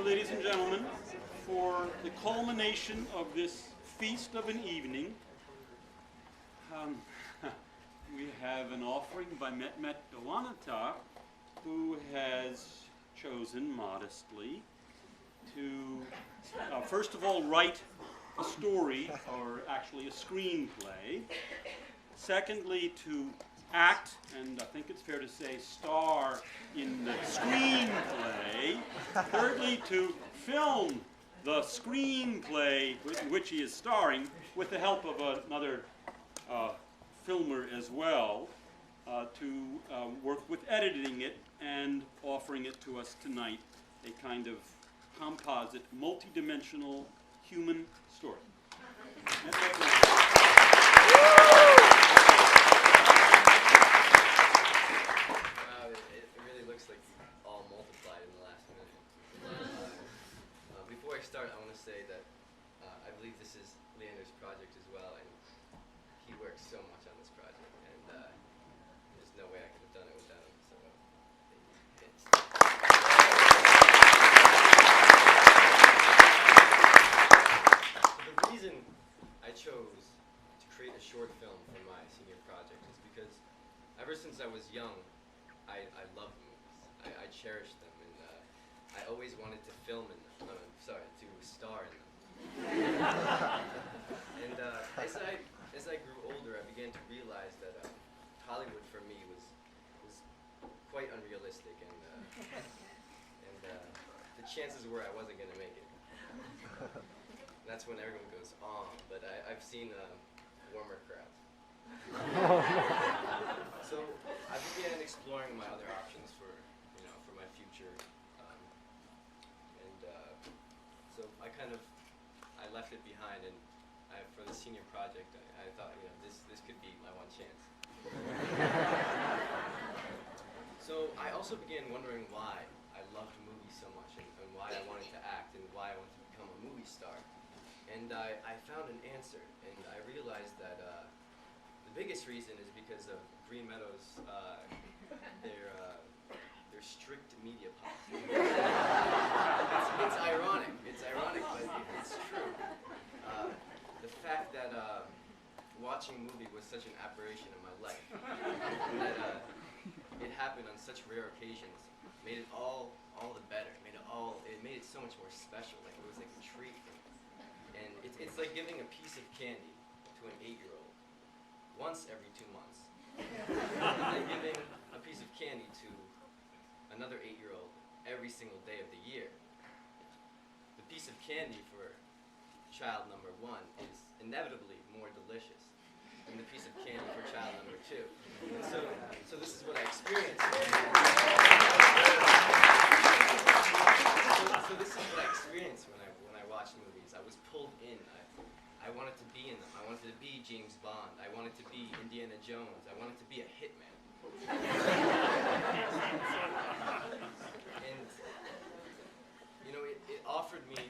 So, ladies and gentlemen, for the culmination of this feast of an evening, we have an offering by Mehmet Doganata, who has chosen modestly to, first of all, write a story, or actually a screenplay. Secondly, to act, and I think it's fair to say star in the screenplay. Thirdly, to film the screenplay in which he is starring with the help of another filmer as well, to work with editing it and offering it to us tonight, a kind of composite, multi-dimensional human story. Before I start, I want to say that I believe this is Leander's project as well, and he works so much on this project, and there's no way I could have done it without him. So the reason I chose to create a short film for my senior project is because ever since I was young, I loved movies. I cherished them, and I always wanted to film in them. To star in them. And as I grew older, I began to realize that Hollywood for me was quite unrealistic, and the chances were I wasn't going to make it. That's when everyone goes, but I've seen warmer crowds. So I began exploring my other options for my future. So I left it behind, and for the senior project, I thought, this could be my one chance. So I also began wondering why I loved movies so much, and why I wanted to act, and why I wanted to become a movie star. And I found an answer, and I realized that the biggest reason is because of Green Meadows, their strict media policy. It's ironic. It's ironic, but it's true. The fact that watching a movie was such an aberration in my life, that it happened on such rare occasions, made it all the better. It made it so much more special. Like it was like a treat for me. And it's like giving a piece of candy to an 8-year-old once every 2 months, and then giving a piece of candy to another 8-year-old every single day of the year. The piece of candy for child number 1 is inevitably more delicious than the piece of candy for child number 2. And so this is what I experienced. So this is what I experienced when I watched movies. I was pulled in. I wanted to be in them. I wanted to be James Bond. I wanted to be Indiana Jones. I wanted to be a hitman. And it offered me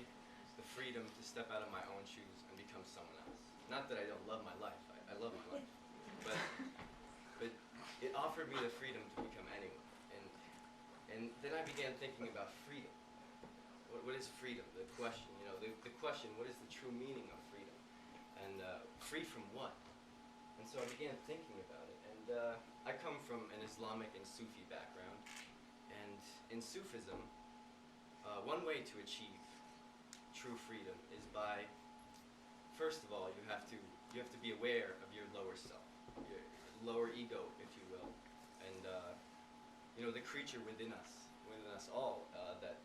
the freedom to step out of my own shoes and become someone else. Not that I don't love my life. I love my life. But it offered me the freedom to become anyone. And then I began thinking about freedom. What is freedom? The question, the question, what is the true meaning of freedom? And free from what? And so I began thinking about it. And I come from an Islamic and Sufi background. And in Sufism, one way to achieve true freedom is by, first of all, you have to be aware of your lower self, your lower ego, if you will, and the creature within us all that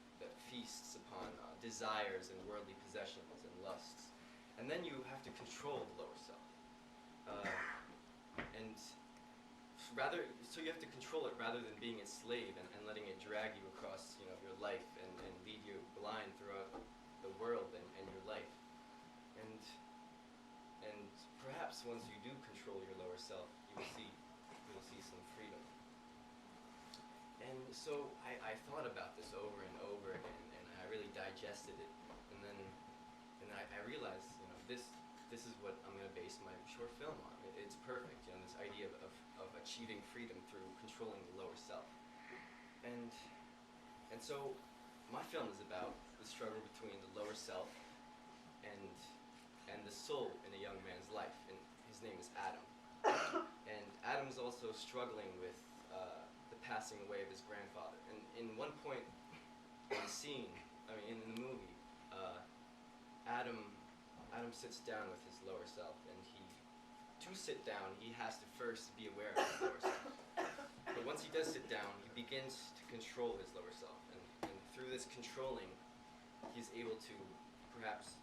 feasts upon desires and worldly possessions and lusts. And then you have to control the lower self, so you have to control it rather than being its slave and letting it drag you across your life and lead you blind throughout the world and your life. And perhaps once you do control your lower self, you will see some freedom. And so I thought about this over and over again, and I really digested it. And then I realized, this is what I'm going to base my short film on. It's perfect, this idea of achieving freedom through controlling the lower self. And so my film is about the struggle between the lower self and the soul in a young man's life, and his name is Adam. And Adam's also struggling with the passing away of his grandfather. And in one point in the scene, in the movie, Adam sits down with his lower self, and to sit down, he has to first be aware of his lower self. But once he does sit down, he begins to control his lower self, and through this controlling, he's able to perhaps